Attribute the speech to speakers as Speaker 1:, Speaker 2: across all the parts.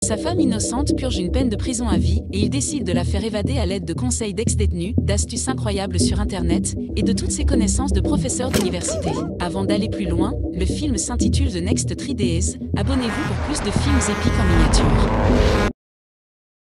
Speaker 1: Sa femme innocente purge une peine de prison à vie et il décide de la faire évader à l'aide de conseils d'ex-détenus, d'astuces incroyables sur Internet et de toutes ses connaissances de professeurs d'université. Avant d'aller plus loin, le film s'intitule The Next 3 Days. Abonnez-vous pour plus de films épiques en miniature.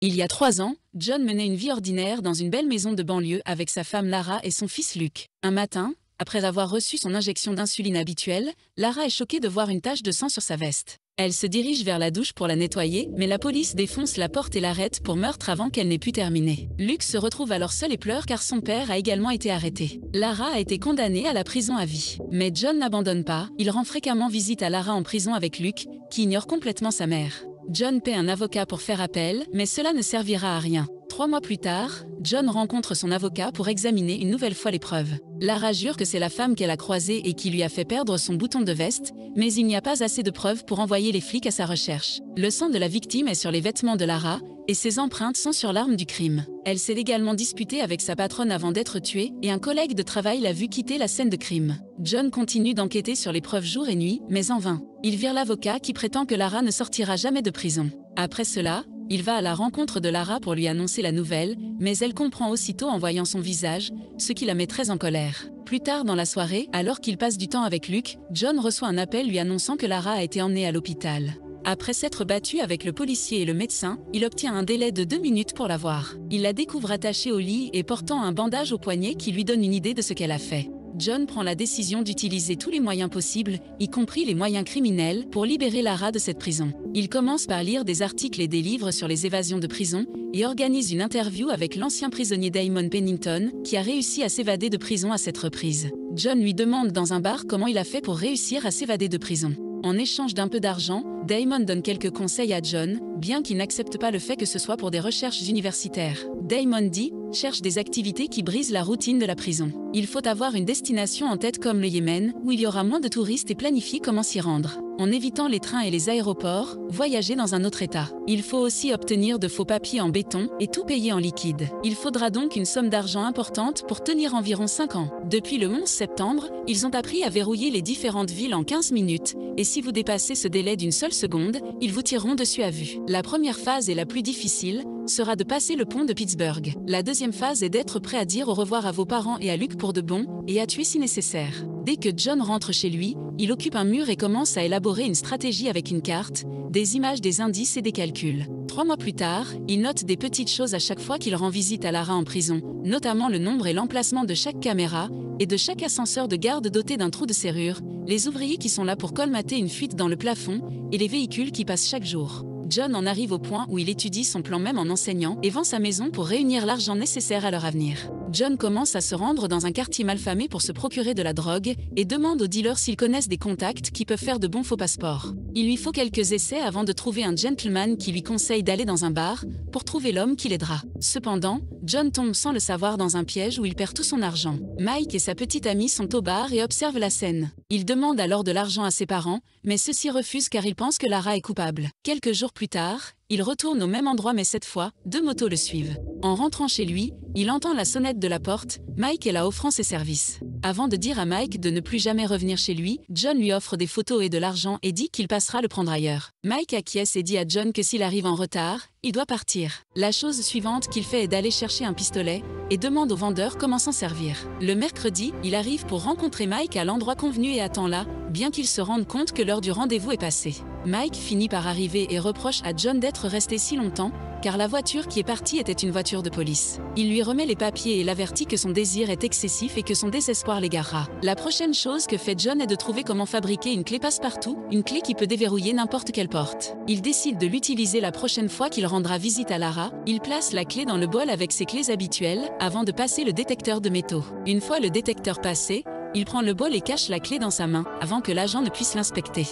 Speaker 1: Il y a 3 ans, John menait une vie ordinaire dans une belle maison de banlieue avec sa femme Lara et son fils Luke. Un matin, après avoir reçu son injection d'insuline habituelle, Lara est choquée de voir une tache de sang sur sa veste. Elle se dirige vers la douche pour la nettoyer, mais la police défonce la porte et l'arrête pour meurtre avant qu'elle n'ait pu terminer. Luke se retrouve alors seul et pleure car son père a également été arrêté. Lara a été condamnée à la prison à vie. Mais John n'abandonne pas, il rend fréquemment visite à Lara en prison avec Luke, qui ignore complètement sa mère. John paie un avocat pour faire appel, mais cela ne servira à rien. 3 mois plus tard, John rencontre son avocat pour examiner une nouvelle fois les preuves. Lara jure que c'est la femme qu'elle a croisée et qui lui a fait perdre son bouton de veste, mais il n'y a pas assez de preuves pour envoyer les flics à sa recherche. Le sang de la victime est sur les vêtements de Lara, et ses empreintes sont sur l'arme du crime. Elle s'est également disputée avec sa patronne avant d'être tuée, et un collègue de travail l'a vue quitter la scène de crime. John continue d'enquêter sur les preuves jour et nuit, mais en vain. Il vire l'avocat qui prétend que Lara ne sortira jamais de prison. Après cela, il va à la rencontre de Lara pour lui annoncer la nouvelle, mais elle comprend aussitôt en voyant son visage, ce qui la met très en colère. Plus tard dans la soirée, alors qu'il passe du temps avec Luke, John reçoit un appel lui annonçant que Lara a été emmenée à l'hôpital. Après s'être battu avec le policier et le médecin, il obtient un délai de 2 minutes pour la voir. Il la découvre attachée au lit et portant un bandage au poignet qui lui donne une idée de ce qu'elle a fait. John prend la décision d'utiliser tous les moyens possibles, y compris les moyens criminels, pour libérer Lara de cette prison. Il commence par lire des articles et des livres sur les évasions de prison et organise une interview avec l'ancien prisonnier Damon Pennington, qui a réussi à s'évader de prison à cette reprise. John lui demande dans un bar comment il a fait pour réussir à s'évader de prison. En échange d'un peu d'argent, Damon donne quelques conseils à John, bien qu'il n'accepte pas le fait que ce soit pour des recherches universitaires. Damon dit « Cherche des activités qui brisent la routine de la prison. Il faut avoir une destination en tête comme le Yémen, où il y aura moins de touristes et planifier comment s'y rendre. En évitant les trains et les aéroports, voyager dans un autre état. Il faut aussi obtenir de faux papiers en béton et tout payer en liquide. Il faudra donc une somme d'argent importante pour tenir environ 5 ans. Depuis le 11 septembre, ils ont appris à verrouiller les différentes villes en 15 minutes, et si vous dépassez ce délai d'une seule seconde, ils vous tireront dessus à vue. La première phase est la plus difficile, sera de passer le pont de Pittsburgh. La deuxième phase est d'être prêt à dire au revoir à vos parents et à Luke pour de bon, et à tuer si nécessaire. Dès que John rentre chez lui, il occupe un mur et commence à élaborer une stratégie avec une carte, des images, des indices et des calculs. 3 mois plus tard, il note des petites choses à chaque fois qu'il rend visite à Lara en prison, notamment le nombre et l'emplacement de chaque caméra, et de chaque ascenseur de garde doté d'un trou de serrure, les ouvriers qui sont là pour colmater une fuite dans le plafond, et les véhicules qui passent chaque jour. John en arrive au point où il étudie son plan même en enseignant et vend sa maison pour réunir l'argent nécessaire à leur avenir. John commence à se rendre dans un quartier malfamé pour se procurer de la drogue et demande aux dealers s'ils connaissent des contacts qui peuvent faire de bons faux passeports. Il lui faut quelques essais avant de trouver un gentleman qui lui conseille d'aller dans un bar pour trouver l'homme qui l'aidera. Cependant, John tombe sans le savoir dans un piège où il perd tout son argent. Mike et sa petite amie sont au bar et observent la scène. Il demande alors de l'argent à ses parents, mais ceux-ci refusent car ils pensent que Lara est coupable. Quelques jours plus tard, il retourne au même endroit mais cette fois, 2 motos le suivent. En rentrant chez lui, il entend la sonnette de la porte, Mike est là offrant ses services. Avant de dire à Mike de ne plus jamais revenir chez lui, John lui offre des photos et de l'argent et dit qu'il passera le prendre ailleurs. Mike acquiesce et dit à John que s'il arrive en retard, il doit partir. La chose suivante qu'il fait est d'aller chercher un pistolet et demande au vendeur comment s'en servir. Le mercredi, il arrive pour rencontrer Mike à l'endroit convenu et attend là, bien qu'il se rende compte que l'heure du rendez-vous est passée. Mike finit par arriver et reproche à John d'être resté si longtemps, car la voiture qui est partie était une voiture de police. Il lui remet les papiers et l'avertit que son désir est excessif et que son désespoir l'égarera. La prochaine chose que fait John est de trouver comment fabriquer une clé passe-partout, une clé qui peut déverrouiller n'importe quelle porte. Il décide de l'utiliser la prochaine fois qu'il rendra visite à Lara. Il place la clé dans le bol avec ses clés habituelles, avant de passer le détecteur de métaux. Une fois le détecteur passé, il prend le bol et cache la clé dans sa main, avant que l'agent ne puisse l'inspecter.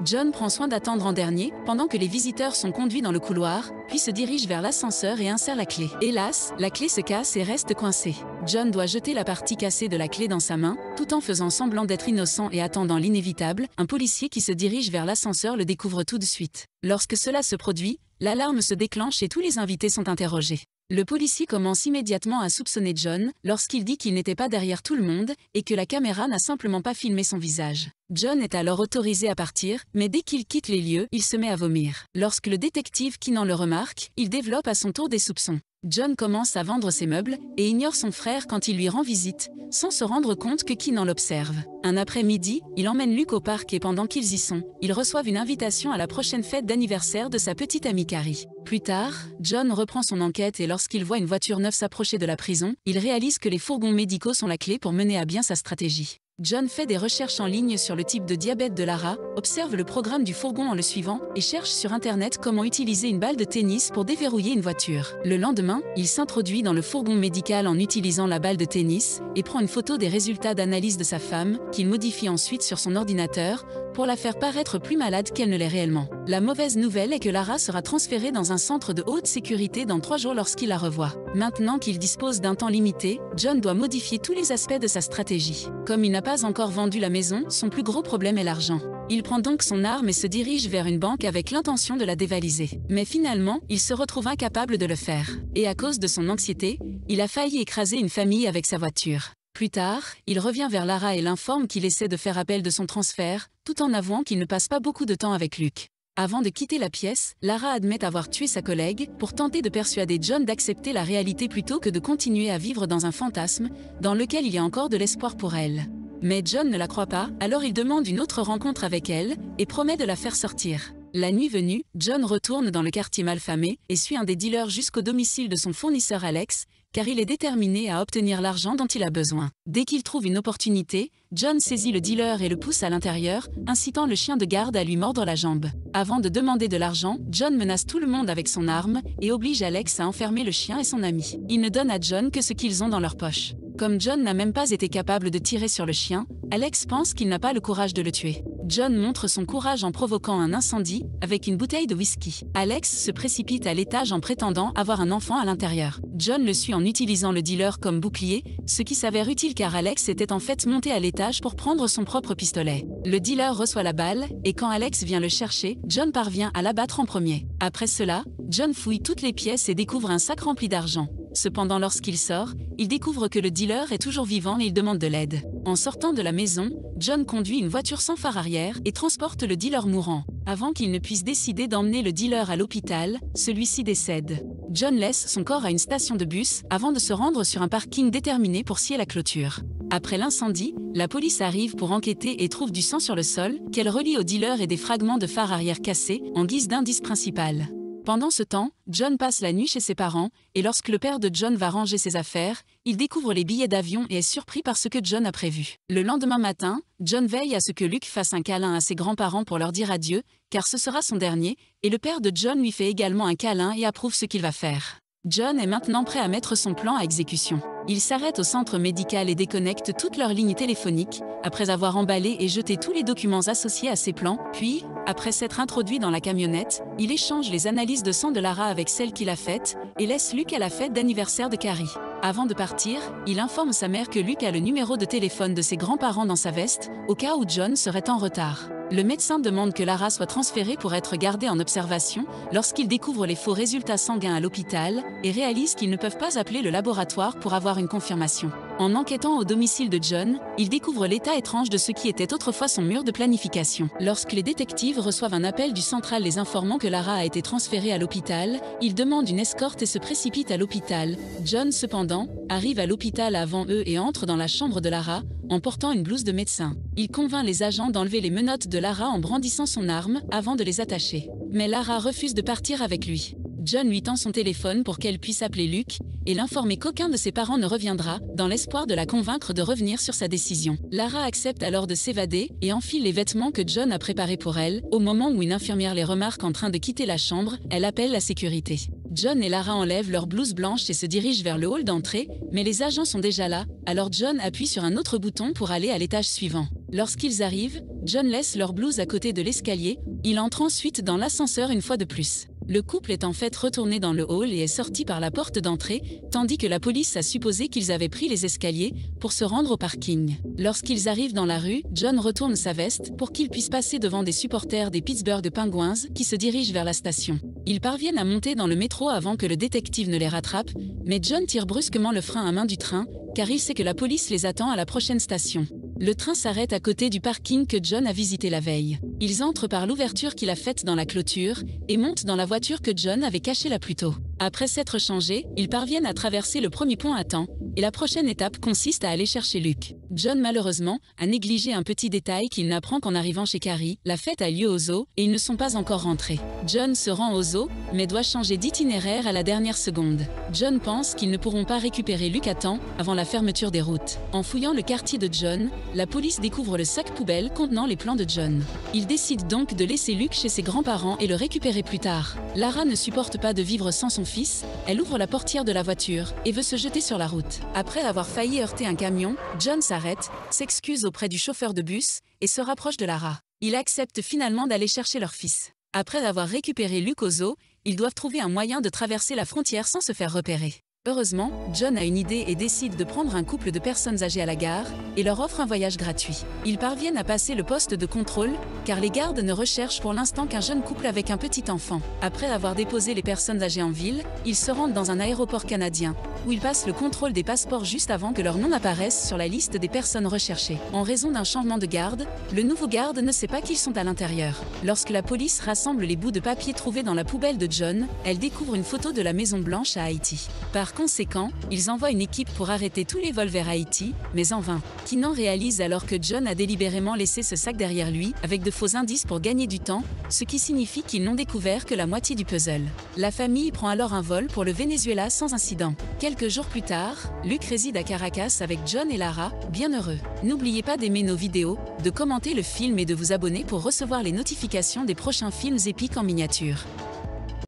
Speaker 1: John prend soin d'attendre en dernier, pendant que les visiteurs sont conduits dans le couloir, puis se dirige vers l'ascenseur et insère la clé. Hélas, la clé se casse et reste coincée. John doit jeter la partie cassée de la clé dans sa main, tout en faisant semblant d'être innocent et attendant l'inévitable. Un policier qui se dirige vers l'ascenseur le découvre tout de suite. Lorsque cela se produit, l'alarme se déclenche et tous les invités sont interrogés. Le policier commence immédiatement à soupçonner John lorsqu'il dit qu'il n'était pas derrière tout le monde et que la caméra n'a simplement pas filmé son visage. John est alors autorisé à partir, mais dès qu'il quitte les lieux, il se met à vomir. Lorsque le détective Keenan le remarque, il développe à son tour des soupçons. John commence à vendre ses meubles et ignore son frère quand il lui rend visite, sans se rendre compte que Keenan l'observe. Un après-midi, il emmène Luke au parc et pendant qu'ils y sont, ils reçoivent une invitation à la prochaine fête d'anniversaire de sa petite amie Carrie. Plus tard, John reprend son enquête et lorsqu'il voit une voiture neuve s'approcher de la prison, il réalise que les fourgons médicaux sont la clé pour mener à bien sa stratégie. John fait des recherches en ligne sur le type de diabète de Lara, observe le programme du fourgon en le suivant et cherche sur internet comment utiliser une balle de tennis pour déverrouiller une voiture. Le lendemain, il s'introduit dans le fourgon médical en utilisant la balle de tennis et prend une photo des résultats d'analyse de sa femme, qu'il modifie ensuite sur son ordinateur pour la faire paraître plus malade qu'elle ne l'est réellement. La mauvaise nouvelle est que Lara sera transférée dans un centre de haute sécurité dans 3 jours lorsqu'il la revoit. Maintenant qu'il dispose d'un temps limité, John doit modifier tous les aspects de sa stratégie. Comme il n'a pas encore vendu la maison, son plus gros problème est l'argent. Il prend donc son arme et se dirige vers une banque avec l'intention de la dévaliser. Mais finalement, il se retrouve incapable de le faire. Et à cause de son anxiété, il a failli écraser une famille avec sa voiture. Plus tard, il revient vers Lara et l'informe qu'il essaie de faire appel de son transfert, tout en avouant qu'il ne passe pas beaucoup de temps avec Luke. Avant de quitter la pièce, Lara admet avoir tué sa collègue pour tenter de persuader John d'accepter la réalité plutôt que de continuer à vivre dans un fantasme, dans lequel il y a encore de l'espoir pour elle. Mais John ne la croit pas, alors il demande une autre rencontre avec elle et promet de la faire sortir. La nuit venue, John retourne dans le quartier malfamé et suit un des dealers jusqu'au domicile de son fournisseur Alex, car il est déterminé à obtenir l'argent dont il a besoin. Dès qu'il trouve une opportunité, John saisit le dealer et le pousse à l'intérieur, incitant le chien de garde à lui mordre la jambe. Avant de demander de l'argent, John menace tout le monde avec son arme et oblige Alex à enfermer le chien et son ami. Il ne donne à John que ce qu'ils ont dans leur poche. Comme John n'a même pas été capable de tirer sur le chien, Alex pense qu'il n'a pas le courage de le tuer. John montre son courage en provoquant un incendie avec une bouteille de whisky. Alex se précipite à l'étage en prétendant avoir un enfant à l'intérieur. John le suit en utilisant le dealer comme bouclier, ce qui s'avère utile car Alex était en fait monté à l'étage pour prendre son propre pistolet. Le dealer reçoit la balle et quand Alex vient le chercher, John parvient à l'abattre en premier. Après cela, John fouille toutes les pièces et découvre un sac rempli d'argent. Cependant, lorsqu'il sort, il découvre que le dealer est toujours vivant et il demande de l'aide. En sortant de la maison, John conduit une voiture sans phare arrière et transporte le dealer mourant. Avant qu'il ne puisse décider d'emmener le dealer à l'hôpital, celui-ci décède. John laisse son corps à une station de bus avant de se rendre sur un parking déterminé pour scier la clôture. Après l'incendie, la police arrive pour enquêter et trouve du sang sur le sol, qu'elle relie au dealer et des fragments de phare arrière cassés, en guise d'indice principal. Pendant ce temps, John passe la nuit chez ses parents, et lorsque le père de John va ranger ses affaires, il découvre les billets d'avion et est surpris par ce que John a prévu. Le lendemain matin, John veille à ce que Luke fasse un câlin à ses grands-parents pour leur dire adieu, car ce sera son dernier, et le père de John lui fait également un câlin et approuve ce qu'il va faire. John est maintenant prêt à mettre son plan à exécution. Il s'arrête au centre médical et déconnecte toutes leurs lignes téléphoniques, après avoir emballé et jeté tous les documents associés à ses plans, puis, après s'être introduit dans la camionnette, il échange les analyses de sang de Lara avec celle qu'il a faites et laisse Luke à la fête d'anniversaire de Carrie. Avant de partir, il informe sa mère que Luke a le numéro de téléphone de ses grands-parents dans sa veste, au cas où John serait en retard. Le médecin demande que Lara soit transférée pour être gardée en observation lorsqu'il découvre les faux résultats sanguins à l'hôpital et réalise qu'ils ne peuvent pas appeler le laboratoire pour avoir une confirmation. En enquêtant au domicile de John, il découvre l'état étrange de ce qui était autrefois son mur de planification. Lorsque les détectives reçoivent un appel du central les informant que Lara a été transférée à l'hôpital, ils demandent une escorte et se précipitent à l'hôpital. John, cependant, arrive à l'hôpital avant eux et entre dans la chambre de Lara en portant une blouse de médecin. Il convainc les agents d'enlever les menottes de Lara en brandissant son arme avant de les attacher. Mais Lara refuse de partir avec lui. John lui tend son téléphone pour qu'elle puisse appeler Luke et l'informer qu'aucun de ses parents ne reviendra, dans l'espoir de la convaincre de revenir sur sa décision. Lara accepte alors de s'évader et enfile les vêtements que John a préparés pour elle. Au moment où une infirmière les remarque en train de quitter la chambre, elle appelle la sécurité. John et Lara enlèvent leurs blouses blanches et se dirigent vers le hall d'entrée, mais les agents sont déjà là, alors John appuie sur un autre bouton pour aller à l'étage suivant. Lorsqu'ils arrivent, John laisse leurs blouses à côté de l'escalier, il entre ensuite dans l'ascenseur une fois de plus. Le couple est en fait retourné dans le hall et est sorti par la porte d'entrée, tandis que la police a supposé qu'ils avaient pris les escaliers pour se rendre au parking. Lorsqu'ils arrivent dans la rue, John retourne sa veste pour qu'ils puissent passer devant des supporters des Pittsburgh Penguins qui se dirigent vers la station. Ils parviennent à monter dans le métro avant que le détective ne les rattrape, mais John tire brusquement le frein à main du train, car il sait que la police les attend à la prochaine station. Le train s'arrête à côté du parking que John a visité la veille. Ils entrent par l'ouverture qu'il a faite dans la clôture et montent dans la voiture que John avait cachée là plus tôt. Après s'être changés, ils parviennent à traverser le premier pont à temps et la prochaine étape consiste à aller chercher Luke. John, malheureusement, a négligé un petit détail qu'il n'apprend qu'en arrivant chez Carrie. La fête a lieu au zoo et ils ne sont pas encore rentrés. John se rend au zoo, mais doit changer d'itinéraire à la dernière seconde. John pense qu'ils ne pourront pas récupérer Luke à temps avant la fermeture des routes. En fouillant le quartier de John, la police découvre le sac poubelle contenant les plans de John. Il décide donc de laisser Luke chez ses grands-parents et le récupérer plus tard. Lara ne supporte pas de vivre sans son fils, elle ouvre la portière de la voiture et veut se jeter sur la route. Après avoir failli heurter un camion, John s'arrête, s'excuse auprès du chauffeur de bus et se rapproche de Lara. Il accepte finalement d'aller chercher leur fils. Après avoir récupéré Luke au zoo, ils doivent trouver un moyen de traverser la frontière sans se faire repérer. Heureusement, John a une idée et décide de prendre un couple de personnes âgées à la gare et leur offre un voyage gratuit. Ils parviennent à passer le poste de contrôle car les gardes ne recherchent pour l'instant qu'un jeune couple avec un petit enfant. Après avoir déposé les personnes âgées en ville, ils se rendent dans un aéroport canadien où ils passent le contrôle des passeports juste avant que leur nom apparaisse sur la liste des personnes recherchées. En raison d'un changement de garde, le nouveau garde ne sait pas qu'ils sont à l'intérieur. Lorsque la police rassemble les bouts de papier trouvés dans la poubelle de John, elle découvre une photo de la Maison Blanche à Haïti. Par conséquent, ils envoient une équipe pour arrêter tous les vols vers Haïti, mais en vain. Keenan réalise alors que John a délibérément laissé ce sac derrière lui, avec de faux indices pour gagner du temps, ce qui signifie qu'ils n'ont découvert que la moitié du puzzle. La famille prend alors un vol pour le Venezuela sans incident. Quelques jours plus tard, Luke réside à Caracas avec John et Lara, bien heureux. N'oubliez pas d'aimer nos vidéos, de commenter le film et de vous abonner pour recevoir les notifications des prochains films épiques en miniature.